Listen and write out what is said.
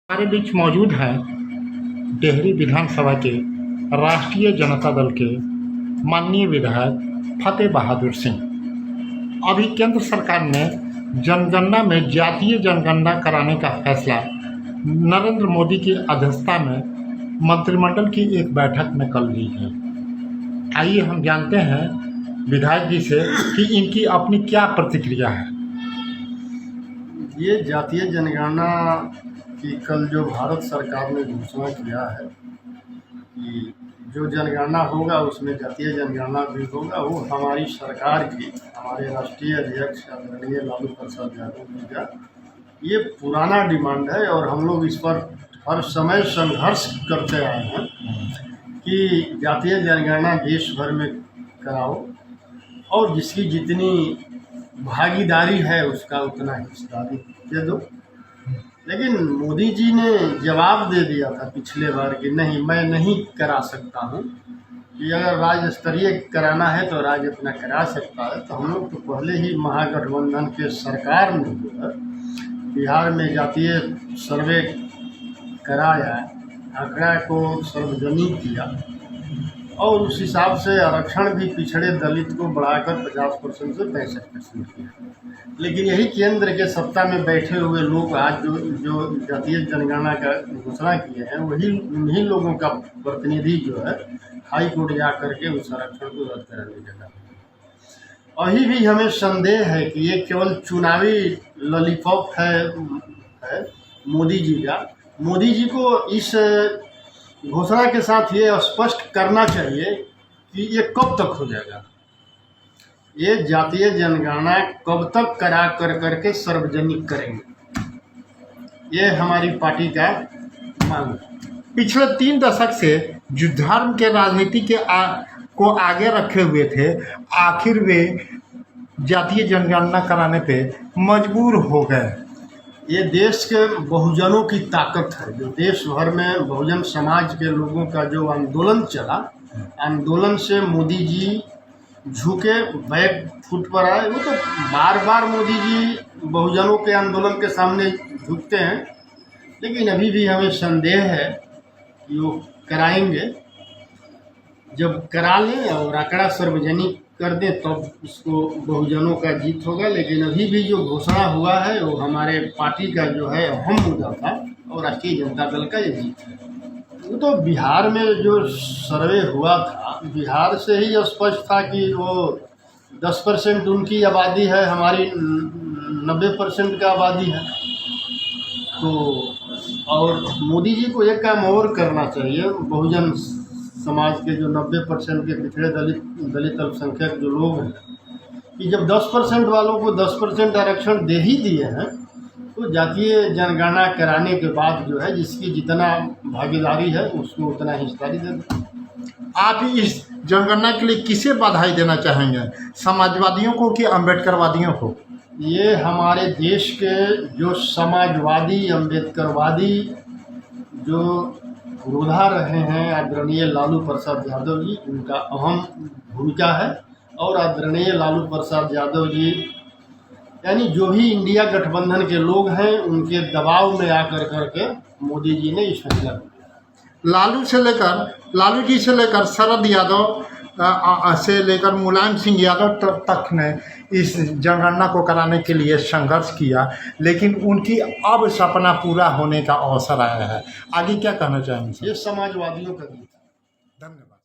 हमारे बीच मौजूद हैं डेहरी विधानसभा के राष्ट्रीय जनता दल के माननीय विधायक फतेह बहादुर सिंह। अभी केंद्र सरकार ने जनगणना में जातीय जनगणना कराने का फैसला नरेंद्र मोदी की अध्यक्षता में मंत्रिमंडल की एक बैठक में कर ली है। आइए हम जानते हैं विधायक जी से कि इनकी अपनी क्या प्रतिक्रिया है। ये जातीय जनगणना की कल जो भारत सरकार ने घोषणा किया है कि जो जनगणना होगा उसमें जातीय जनगणना भी होगा, वो हमारी सरकार की, हमारे राष्ट्रीय अध्यक्ष आदरणीय लालू प्रसाद यादव जी का ये पुराना डिमांड है और हम लोग इस पर हर समय संघर्ष करते आए हैं कि जातीय जनगणना देश भर में कराओ और जिसकी जितनी भागीदारी है उसका उतना हिस्सेदारी दे दो। लेकिन मोदी जी ने जवाब दे दिया था पिछले बार कि नहीं, मैं नहीं करा सकता हूँ, कि अगर राज्य स्तरीय कराना है तो राज्य अपना करा सकता है। तो हम लोग तो पहले ही महागठबंधन के सरकार ने जो है बिहार में जातीय सर्वे कराया, आंकड़ा को सार्वजनिक किया और उस हिसाब से आरक्षण भी पिछड़े दलित को बढ़ाकर 50% से 65% किया। लेकिन यही केंद्र के सत्ता में बैठे हुए लोग आज जो जातीय जनगणना का घोषणा किए हैं उन्हीं लोगों का प्रतिनिधि जो है हाई कोर्ट जा करके उस आरक्षण को रद्द कराने का काम। अभी भी हमें संदेह है कि ये केवल चुनावी लॉलीपॉप है मोदी जी का। मोदी जी को इस घोषणा के साथ ये स्पष्ट करना चाहिए कि ये कब तक हो जाएगा, ये जातीय जनगणना कब तक करा करके सार्वजनिक करेंगे। ये हमारी पार्टी का मांग है। पिछले 3 दशक से जो धर्म के राजनीति को आगे रखे हुए थे, आखिर वे जातीय जनगणना कराने पे मजबूर हो गए। ये देश के बहुजनों की ताकत है, जो देश भर में बहुजन समाज के लोगों का जो आंदोलन चला, आंदोलन से मोदी जी झुके, बैक फुट पर आए। वो तो बार बार मोदी जी बहुजनों के आंदोलन के सामने झुकते हैं, लेकिन अभी भी हमें संदेह है कि वो कराएंगे। जब करा लें और आंकड़ा सार्वजनिक कर दें तब इसको बहुजनों का जीत होगा। लेकिन अभी भी जो घोषणा हुआ है वो हमारे पार्टी का जो है अहम मुद्दा था और राष्ट्रीय जनता दल का ये जीत है। वो तो बिहार में जो सर्वे हुआ था, बिहार से ही स्पष्ट था कि वो 10% उनकी आबादी है, हमारी 90% का आबादी है। तो और मोदी जी को एक काम और करना चाहिए, बहुजन समाज के जो 90% के पिछड़े दलित अल्पसंख्यक जो लोग हैं, कि जब 10% वालों को 10% आरक्षण दे ही दिए हैं तो जातीय जनगणना कराने के बाद जो है जिसकी जितना भागीदारी है उसको उतना हिस्सेदारी दे दो। आप इस जनगणना के लिए किसे बधाई देना चाहेंगे, समाजवादियों को कि अम्बेडकरवादियों को? ये हमारे देश के जो समाजवादी अम्बेडकरवादी जो पुरोधा रहे हैं आदरणीय लालू प्रसाद यादव जी, उनका अहम भूमिका है। और आदरणीय लालू प्रसाद यादव जी यानी जो भी इंडिया गठबंधन के लोग हैं उनके दबाव में आकर करके मोदी जी ने इस फैसला किया। लालू जी से लेकर शरद यादव से लेकर मुलायम सिंह यादव तक ने इस जनगणना को कराने के लिए संघर्ष किया, लेकिन उनकी अब सपना पूरा होने का अवसर आया है। आगे क्या कहना चाहेंगे? ये समाजवादियों का गीत। धन्यवाद।